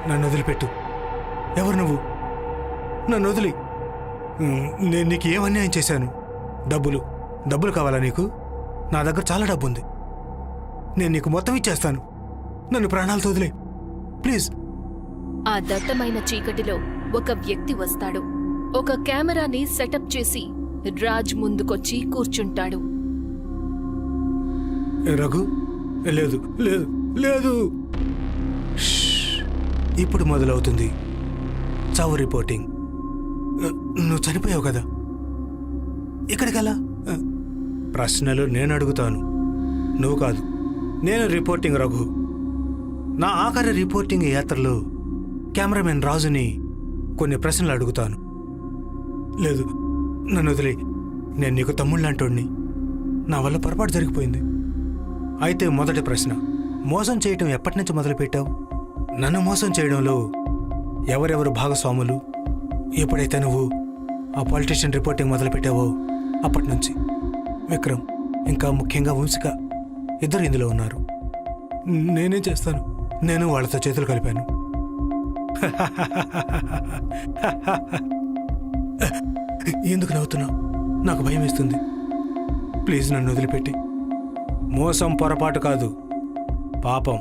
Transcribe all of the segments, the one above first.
నన్ను వదిలిపెట్టు. ఎవరు నువ్వు? నన్ను వదిలి. నేను నీకు ఏం అన్యాయం చేశాను? డబ్బులు కావాలా నీకు? నా దగ్గర చాలా డబ్బు ఉంది. నేను నీకు మొత్తం ఇచ్చేస్తాను. నన్ను ప్రాణాలతో వదిలే ప్లీజ్. ఆ దట్టమైన చీకటిలో ఒక వ్యక్తి వస్తాడు. ఒక కెమెరాని సెటప్ చేసి రాజ్ ముందుకొచ్చి కూర్చుంటాడు. రఘు, లేదు లేదు లేదు. ఇప్పుడు మొదలవుతుంది చావు రిపోర్టింగ్. నువ్వు చనిపోయావు కదా, ఇక్కడికలా? ప్రశ్నలు నేను అడుగుతాను, నువ్వు కాదు. నేను రిపోర్టింగ్ రఘు. నా ఆఖరి రిపోర్టింగ్ యాత్రలో కెమెరామెన్ రాజుని కొన్ని ప్రశ్నలు అడుగుతాను. లేదు, నన్ను వదిలే. నేను నీకు తమ్ముళ్ళంటోడిని. నా వల్ల పొరపాటు జరిగిపోయింది. అయితే మొదటి ప్రశ్న, మోసం చేయటం ఎప్పటి నుంచి మొదలుపెట్టావు? నన్ను మోసం చేయడంలో ఎవరెవరు భాగస్వాములు? ఎప్పుడైతే నువ్వు ఆ పొలిటీషియన్ రిపోర్టింగ్ మొదలుపెట్టావో అప్పటి నుంచి. విక్రమ్, ఇంకా ముఖ్యంగా వంశిక ఇద్దరు ఇందులో ఉన్నారు. నేనేం చేస్తాను? నేను వాళ్ళతో చేతులు కలిపాను. ఎందుకు నవ్వుతున్నావు? నాకు భయం వేస్తుంది. ప్లీజ్ నన్ను వదిలిపెట్టి. మోసం పొరపాటు కాదు, పాపం.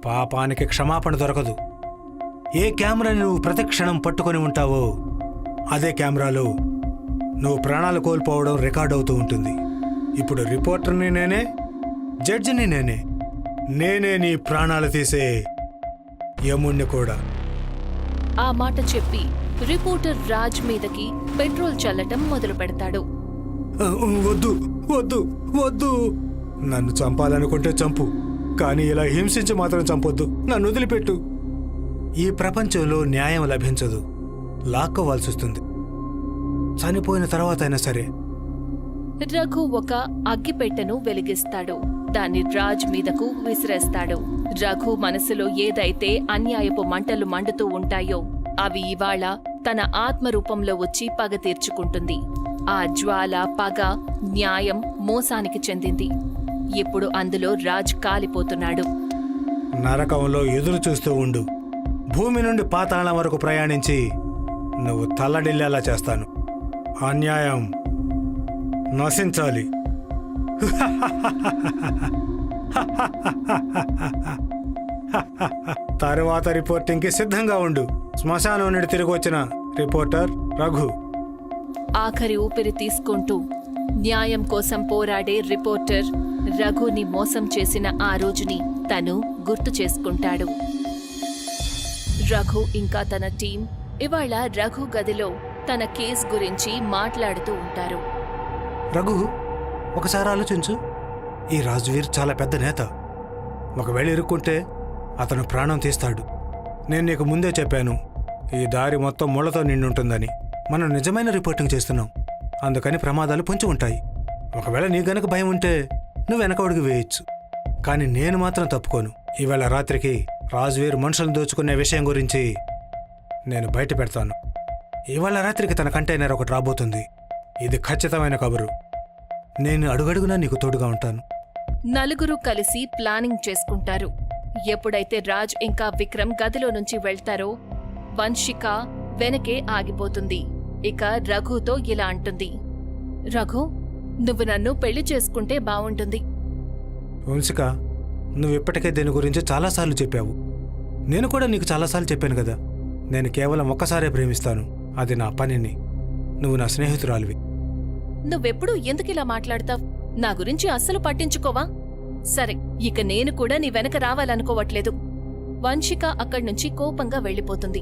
పాపానికి క్షమాపణ దొరకదు. ఏ కెమెరాని నువ్వు ప్రతిక్షణం పట్టుకొని ఉంటావో అదే కెమెరాలో నువ్వు ప్రాణాలు కోల్పోవడం రికార్డ్ అవుతూ ఉంటుంది. ఇప్పుడు రిపోర్టర్ని నేనే, జడ్జిని నేనే. నేనే నీ ప్రాణాలు తీసే యముణ్ణి కూడా. ఆ మాట చెప్పి రిపోర్టర్ రాజ్ మీదకి పెట్రోల్ చల్లటం మొదలు పెడతాడు. వద్దు వద్దు వద్దు. నన్ను చంపాలనుకుంటే చంపు, కానీ ఇలా హింసించి మాత్రం చంపొద్దు. నన్ను వదిలిపెట్టు. ఈ ప్రపంచంలో న్యాయం లభించదు, లాక్కోవాల్సి వస్తుంది. చనిపోయిన తర్వాత అయినా సరే. రఘు ఒక అగ్గిపెట్టెను వెలిగిస్తాడు. దాన్ని రాజ్ మీదకు విసిరేస్తాడు. రఘు మనసులో ఏదైతే అన్యాయపు మంటలు మండుతూ ఉంటాయో అవి ఇవాళ తన ఆత్మరూపంలో వచ్చి పగ తీర్చుకుంటుంది. ఆ జ్వాల, పగ, న్యాయం మోసానికి చెందింది. ఇప్పుడు అందులో రాజ్ కాలిపోతున్నాడు. నరకంలో ఎదురు చూస్తూ ఉండు. భూమి నుండి పాతాళం వరకు ప్రయాణించి నువ్వు తల్లడిల్లేలా చేస్తాను. అన్యాయం నశించాలి. తరువాత రిపోర్టింగ్కి సిద్ధంగా ఉండు. శ్మశానం నుండి తిరిగి వచ్చిన రిపోర్టర్ రఘు. ఆఖరి ఊపిరి తీసుకుంటూ న్యాయం కోసం పోరాడే రిపోర్టర్ రఘుని మోసం చేసిన ఆ రోజుని తను గుర్తు చేసుకుంటాడు. రఘు ఇంకా తన టీం ఇవాళ రఘు గదిలో తన కేస్ గురించి మాట్లాడుతూ ఉంటారు. రఘు, ఒకసారి ఆలోచించు. ఈ రాజ్వీర్ చాలా పెద్ద నేత. ఒకవేళ ఇరుక్కుంటే అతను ప్రాణం తీస్తాడు. నేను నీకు ముందే చెప్పాను, ఈ దారి మొత్తం ముళ్లతో నిండుంటుందని. మనం నిజమైన రిపోర్టింగ్ చేస్తున్నాం, అందుకని ప్రమాదాలు పొంచి ఉంటాయి. ఒకవేళ నీ గనక భయం ఉంటే నువ్వు వెనకడుగు వేయచ్చు, కానీ నేను మాత్రం తప్పుకోను. ఈవేళ రాత్రికి రాజ్వీర్ మనుషులను దోచుకునే విషయం గురించి నేను బయట పెడతాను. ఇవాళ రాత్రికి తన కంటైనర్ ఒకటి రాబోతుంది. ఇది ఖచ్చితమైన కబురు. నేను అడుగడుగునా నీకు తోడుగా ఉంటాను. నలుగురు కలిసి ప్లానింగ్ చేసుకుంటారు. ఎప్పుడైతే రాజ్ ఇంకా విక్రమ్ గదిలో నుంచి వెళ్తారో వంశిక వెనకే ఆగిపోతుంది. ఇక రఘుతో ఇలా అంటుంది, రఘు, నువ్వు నన్ను పెళ్లి చేసుకుంటే బావుంటుంది. వంశిక, నువ్వు ఇప్పటికే దీని గురించి చాలాసార్లు చెప్పావు. నేను కూడా నీకు చాలాసార్లు చెప్పాను కదా, నేను కేవలం ఒక్కసారే ప్రేమిస్తాను. అది నా పనిని. నువ్వు నా స్నేహితురాలివి. నువ్వెప్పుడు ఎందుకిలా మాట్లాడతావ్? నా గురించి అస్సలు పట్టించుకోవా? సరే, ఇక నేను కూడా నీ వెనక రావాలనుకోవట్లేదు. వంశిక అక్కడ్నుంచి కోపంగా వెళ్ళిపోతుంది.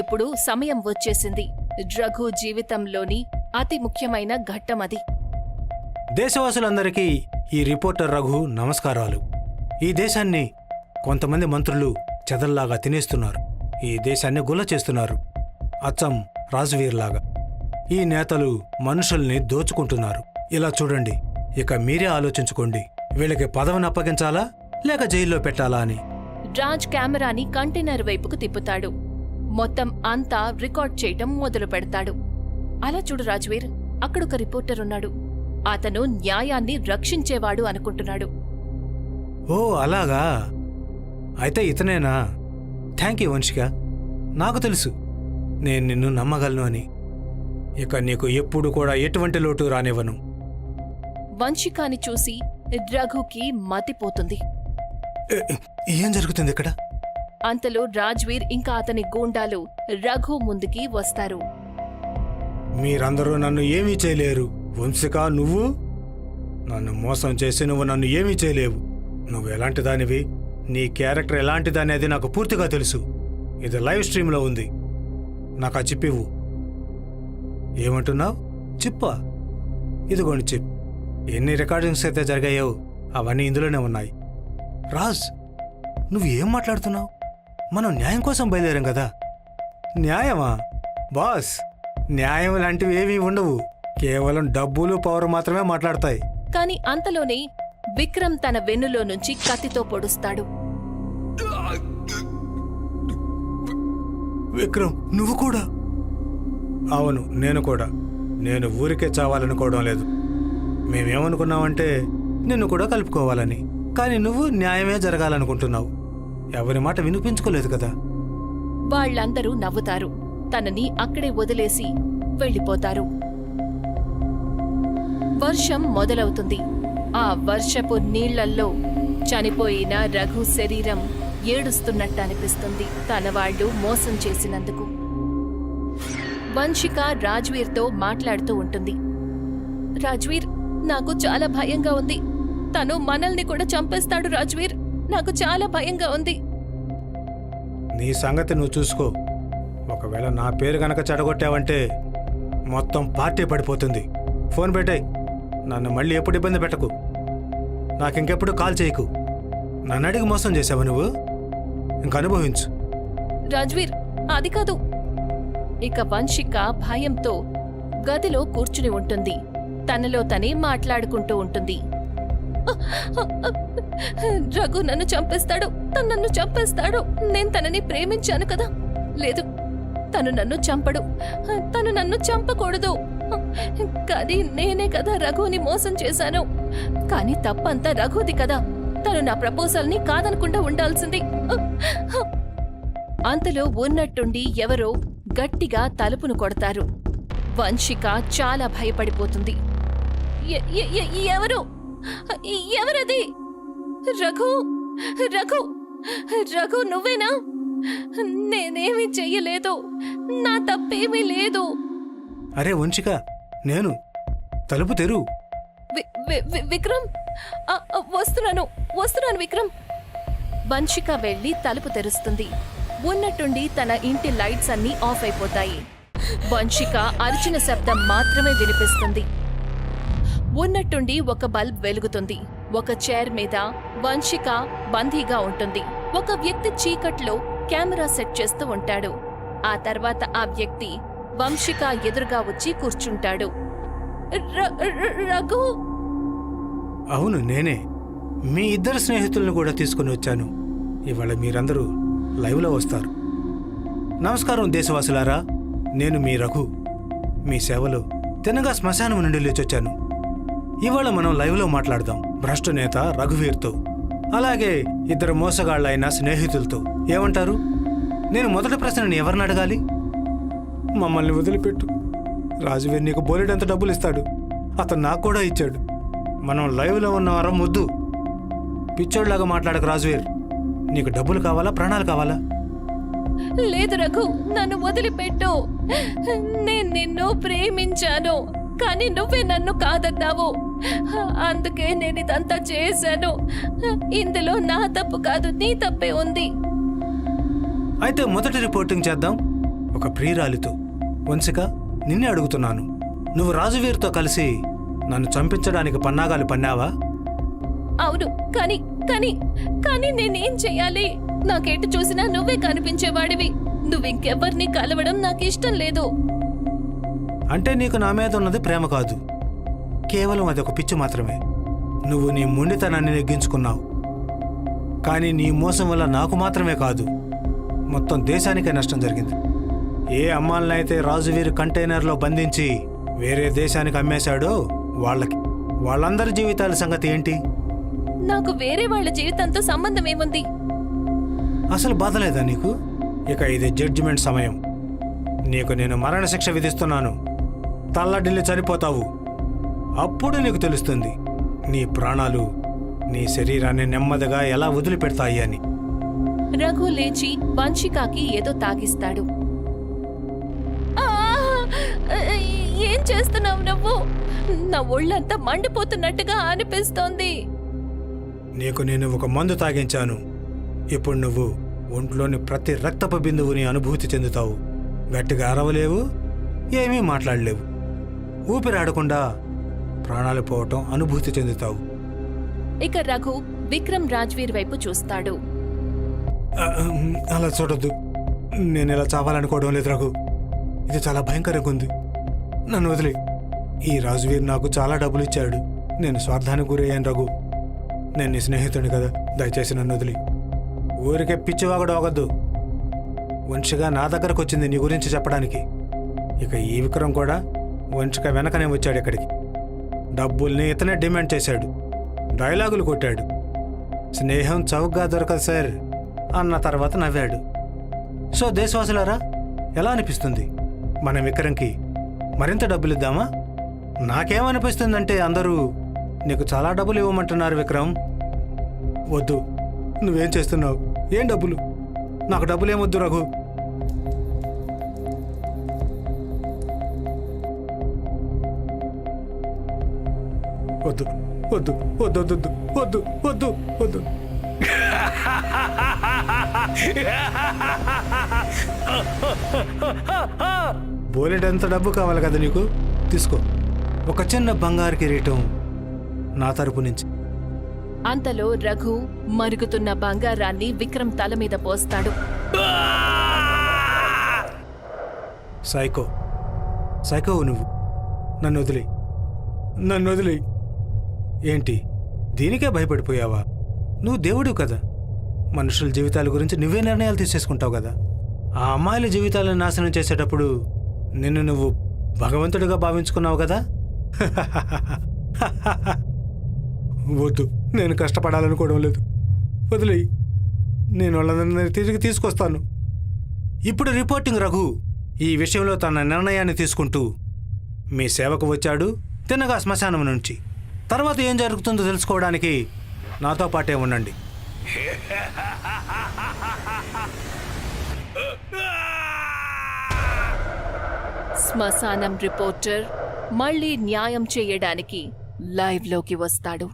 ఇప్పుడు సమయం వచ్చేసింది. రఘు జీవితంలోని అతి ముఖ్యమైన ఘట్టమది. దేశవాసులందరికీ ఈ రిపోర్టర్ రఘు నమస్కారాలు. ఈ దేశాన్ని కొంతమంది మంత్రులు చెదల్లాగా తినేస్తున్నారు. ఈ దేశాన్ని గుల్ల చేస్తున్నారు, అచ్చం రాజ్వీర్లాగా. ఈ నేతలు మనుషుల్ని దోచుకుంటున్నారు. ఇలా చూడండి, ఇక మీరే ఆలోచించుకోండి. వీళ్ళకి పదవిని అప్పగించాలా లేక జైల్లో పెట్టాలా అని. రాజ్ కెమెరాని కంటైనర్ వైపుకు తిప్పుతాడు. మొత్తం అంతా రికార్డ్ చేయటం మొదలు పెడతాడు. అలా చూడు రాజ్వీర్, అక్కడొక రిపోర్టర్ ఉన్నాడు. అతను న్యాయాన్ని రక్షించేవాడు అనుకుంటున్నాడు. ఓ అలాగా, అయితే ఇతనేనా? థ్యాంక్ యూ వంశిక, నాకు తెలుసు నేను నిన్ను నమ్మగలను అని. ఇక నీకు ఎప్పుడు కూడా ఎటువంటి లోటు రానివ్వను. వంశికాని చూసి రఘుకి మతిపోతుంది. ఏం జరుగుతుంది ఇక్కడ? అంతలో రాజ్వీర్ ఇంకా అతని గూండాలు రఘు ముందుకి వస్తారు. మీరందరూ నన్ను ఏమీ చేయలేరు. వంశిక, నువ్వు నన్ను మోసం చేసి నువ్వు నన్ను ఏమీ చేయలేవు. నువ్వు ఎలాంటి దానివి, నీ క్యారెక్టర్ ఎలాంటిదని అది నాకు పూర్తిగా తెలుసు. ఇది లైవ్ స్ట్రీమ్లో ఉంది. నాకు ఆ చిప్ ఇవ్వు. ఏమంటున్నావు? చిప్పా? ఇదిగోండి చిప్. ఎన్ని రికార్డింగ్స్ అయితే జరిగాయో అవన్నీ ఇందులోనే ఉన్నాయి. రాజ్, నువ్వు ఏం మాట్లాడుతున్నావు? మనం న్యాయం కోసం బయలుదేరాం కదా. న్యాయమా? బాస్, న్యాయం లాంటివి ఏమీ ఉండవు. కేవలం డబ్బులు పవర్ మాత్రమే మాట్లాడతాయి. కాని అంతలోనే విక్రమ్ తన వెన్నులో నుంచి కత్తితో పొడుస్తాడు. విక్రమ్, నువ్వు కూడా? అవును, నేను కూడా. నేను ఊరికే చావాలనుకోవడం లేదు. మేమేమనుకున్నామంటే నిన్ను కూడా కలుపుకోవాలని. కానీ నువ్వు న్యాయమే జరగాలనుకుంటున్నావు. ఎవరి మాట వినిపించుకోలేదు కదా. వాళ్ళందరూ నవ్వుతారు. తనని అక్కడే వదిలేసి వెళ్ళిపోతారు. వర్షం మొదలవుతుంది. ఆ వర్షపు నీళ్లల్లో చనిపోయిన రఘు శరీరం ఏడుస్తున్నట్టు అనిపిస్తుంది, తన వాళ్ళు మోసం చేసినందుకు. వంశిక రాజ్వీర్తో మాట్లాడుతూ ఉంటుంది. రాజ్వీర్, నాకు చాలా భయంగా ఉంది. తను మనల్ని కూడా చంపేస్తాడు రాజ్వీర్. నాకు చాలా భయంగా ఉంది. నీ సంగతి నువ్వు చూసుకో. ఒకవేళ నా పేరు గనక చెడగొట్టావంటే మొత్తం పార్టీ పడిపోతుంది. ఫోన్ పెట్టాయి. నన్ను మళ్ళీ ఎప్పుడు ఇబ్బంది పెట్టకు. నాకింకెప్పుడు కాల్ చేయకు. నన్ను అడిగి మోసం చేసావు నువ్వు. ఇంక అనుభవించు. రాజ్వీర్, అది కాదు. ఇక వంశిక భయంతో గదిలో కూర్చుని ఉంటుంది. తనలో తనే మాట్లాడుకుంటూ ఉంటుంది. రఘు నన్ను చంపేస్తాడు, తను నన్ను చంపేస్తాడు. నేను తనని ప్రేమించాను కదా. లేదు, తను నన్ను చంపడు. తను నన్ను చంపకూడదు. కానీ నేనే కదా రఘుని మోసం చేశాను. కానీ తప్పంతా రఘుది కదా. తను నా ప్రపోజల్ని కాదనకుండా ఉండాల్సింది. అంతలో ఉన్నట్టుండి ఎవరో గట్టిగా తలుపును కొడతారు. వంశిక చాలా భయపడిపోతుంది. ఎవరు? ఎవరది? రఘు, రఘు, రఘు, నువ్వేనా? నేనేమీ చెయ్యలేదు. నా తప్పేమీ లేదు. అరే వంశిక, నేను. తలుపు తెరు. విక్రమ్, వస్తున్నాను విక్రమ్. వంశిక వెళ్లి తలుపు తెరుస్తుంది. ఉన్నట్టుండి తన ఇంటి లైట్స్ అన్నీ ఆఫ్ అయిపోతాయి. వంశిక అరిచిన శబ్దం మాత్రమే వినిపిస్తుంది. ఉన్నట్టుండి ఒక బల్బ్ వెలుగుతుంది. ఒక చైర్ మీద వంశిక బందీగా ఉంటుంది. ఒక వ్యక్తి చీకట్లో కెమెరా సెట్ చేస్తూ ఉంటాడు. ఆ తర్వాత ఆ వ్యక్తి వంశిక ఎదురుగా వచ్చి కూర్చుంటాడు. రఘు? అవును, నేనే. మీ ఇద్దరు స్నేహితులను కూడా తీసుకుని వచ్చాను. ఇవాళ మీరందరూ లైవ్లో వస్తారు. నమస్కారం దేశవాసులారా, నేను మీ రఘు. మీ సేవలో తినగా శ్మశానం నుండి లేచొచ్చాను. ఇవాళ మనం లైవ్లో మాట్లాడదాం భ్రష్టు నేత రఘువీర్తో, అలాగే ఇద్దరు మోసగాళ్లైన స్నేహితులతో. ఏమంటారు? నేను మొదటి ప్రశ్నని ఎవరిని అడగాలి? మమ్మల్ని వదిలిపెట్టు. రాజువీర్ నీకు బోలెడంత డబ్బులు ఇస్తాడు. అతను నాకు కూడా ఇచ్చాడు. మనం లైవ్లో ఉన్నవారం ముద్దు. పిచ్చోడ్లాగా మాట్లాడక రాజువీర్. నీకు డబ్బులు కావాలా, ప్రాణాలు కావాలా? లేదు రఘు, నన్ను వదిలిపెట్టు. నేను నిన్ను ప్రేమించాను, కానీ నువ్వే నన్ను కాదన్నావు. అందుకే నేను ఇదంతా చేశాను. ఇందులో నా తప్పు కాదు, నీ తప్పే ఉంది. అయితే మొదటి రిపోర్టింగ్ చేద్దాం ఒక ప్రియురాలితో. వంశిక, నిన్నే అడుగుతున్నాను. నువ్వు రాజువీర్తో కలిసి నన్ను చంపించడానికి పన్నాగాలు పన్నావా? అవును, కానీ కానీ కానీ నేనేం చెయ్యాలి? నాకెటు చూసినా నువ్వే కనిపించేవాడివి. నువ్వింకెవ్వరిని కలవడం నాకు ఇష్టం లేదు. అంటే నీకు నా మీద ఉన్నది ప్రేమ కాదు, కేవలం అదొక పిచ్చి మాత్రమే. నువ్వు నీ మొండితనాన్ని నెగ్గించుకున్నావు. కానీ నీ మోసం వల్ల నాకు మాత్రమే కాదు, మొత్తం దేశానికే నష్టం జరిగింది. ఏ అమ్మాలనైతే రాజువీర్ కంటైనర్లో బంధించి వేరే దేశానికి అమ్మేశాడో వాళ్ళందరి జీవితాల సంగతి ఏంటి? నాకు వేరే వాళ్ళ జీవితంతో సంబంధం ఏముంది? అసలు బాధలేదా నీకు? ఇక ఇది జడ్జిమెంట్ సమయం. నీకు నేను మరణశిక్ష విధిస్తున్నాను. తల్లడిల్లి చనిపోతావు. అప్పుడు నీకు తెలుస్తుంది నీ ప్రాణాలు నీ శరీరాన్ని నెమ్మదిగా ఎలా వదిలిపెడతాయి అని. రఘు లేచి వంశికాకి ఏదో తాగిస్తాడు. ఏం చేస్తున్నావు నువ్వు? నా ఒళ్ళంతా మండిపోతున్నట్టుగా అనిపిస్తోంది. నీకు నేను ఒక మందు తాగించాను. ఇప్పుడు నువ్వు ఒంట్లోని ప్రతి రక్తపు బిందువుని అనుభూతి చెందుతావు. గట్టిగా అరవలేవు, ఏమీ మాట్లాడలేవు. ఊపిరాడకుండా ప్రాణాలు పోవటం అనుభూతి చెందుతావు. ఇక రఘు విక్రమ్ రాజ్వీర్ వైపు చూస్తాడు. అలా చూడొద్దు. నేను ఇలా చావాలనుకోవడం లేదు రఘు. ఇది చాలా భయంకరంగా ఉంది. నన్ను వదిలే. ఈ రాజువీర్ నాకు చాలా డబ్బులు ఇచ్చాడు. నేను స్వార్థానికి గురయ్యాను రఘు. నేను నీ స్నేహితుడిని కదా, దయచేసి నన్ను వదిలి. ఊరికే పిచ్చివాగడు ఆగొద్దు. వంశిగా నా దగ్గరకు వచ్చింది నీ గురించి చెప్పడానికి. ఇక ఈ విక్రమ్ కూడా వంశిక వెనకనే వచ్చాడు ఇక్కడికి. డబ్బుల్ని ఇతనే డిమాండ్ చేశాడు. డైలాగులు కొట్టాడు. స్నేహం చౌకగా దొరకదు సార్ అన్న తర్వాత నవ్వాడు. సో దేశవాసులారా, ఎలా అనిపిస్తుంది? మన విక్రమ్కి మరింత డబ్బులు ఇద్దామా? నాకేమనిపిస్తుందంటే అందరూ నీకు చాలా డబ్బులు ఇవ్వమంటున్నారు విక్రమ్. వద్దు. నువ్వేం చేస్తున్నావు? ఏం డబ్బులు? నాకు డబ్బులేమొద్దు రఘు. వద్దు వద్దు వద్దు వద్దు వద్దు వద్దు వద్దు. బోలెడంత డబ్బు కావాలి కదా నీకు? తీసుకో. ఒక చిన్న బంగారు కిరీటం నా తరపు నుంచి. అంతలో రఘు మరుగుతున్న బంగారాన్ని విక్రమ్ తల మీద పోస్తాడు. సైకో నువ్వు. నన్ను వదిలే. ఏంటి, దీనికే భయపడిపోయావా? నువ్వు దేవుడివి కదా. మనుషుల జీవితాల గురించి నువ్వే నిర్ణయాలు తీసేసుకుంటావు కదా. ఆ అమ్మాయిల జీవితాలను నాశనం చేసేటప్పుడు నిన్ను నువ్వు భగవంతుడిగా భావించుకున్నావు కదా. వద్దు, నేను కష్టపడాలనుకోవడం లేదు. వదిలేయి. నేను వాళ్ళందరినీ తిరిగి తీసుకొస్తాను. ఇప్పుడు రిపోర్టింగ్ రఘు ఈ విషయంలో తన నిర్ణయాన్ని తీసుకుంటూ మీ సేవకు వచ్చాడు, తిన్నగా శ్మశానం నుంచి. తర్వాత ఏం జరుగుతుందో తెలుసుకోవడానికి నాతో పాటే ఉండండి. శ్మశానం రిపోర్టర్ మళ్ళీ న్యాయం చేయడానికి లైవ్లోకి వస్తాడు.